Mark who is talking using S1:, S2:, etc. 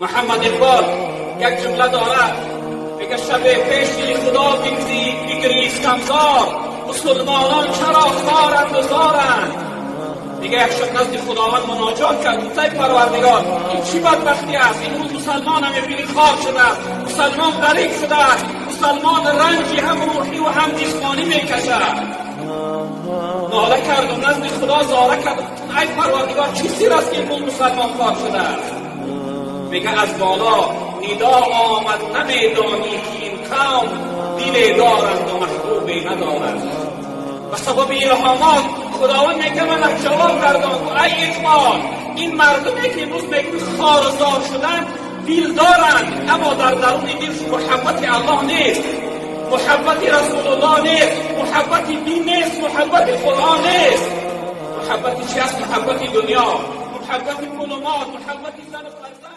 S1: محمد اقبال یک جمله دارد، میگه شب پیشی خدا بگریست کمزار، مسلمانان چرا خارند و زارند. دیگه یک شب نزد خداوند مناجات کرد، ای پروردگار این چی بدبختی است؟ این روز مسلمان هم میبینی خار شده است، مسلمان غریب شده است، مسلمان رنجی هم روحی و هم جسمانی میکشد. ناله کرد و نزد خدا زاره کرد، ای پروردگار چی سیر است که این روز مسلمان خار شده است؟ میگه از بالا ندا آمد نمیدانی که این قوم دل دارند و محبوبی ندارند. و سبب الهامات خداوند میگه من جواب گردان و ای اقبال این مردمی که امروز میگن خارزار شدن دل دارند، اما در درون دلش محبت الله نیست، محبت رسول الله نیست، محبت دین نیست، محبت قرآن نیست. محبت چی است؟ محبت دنیا، محبت کلمات، محبت زن و فرزند.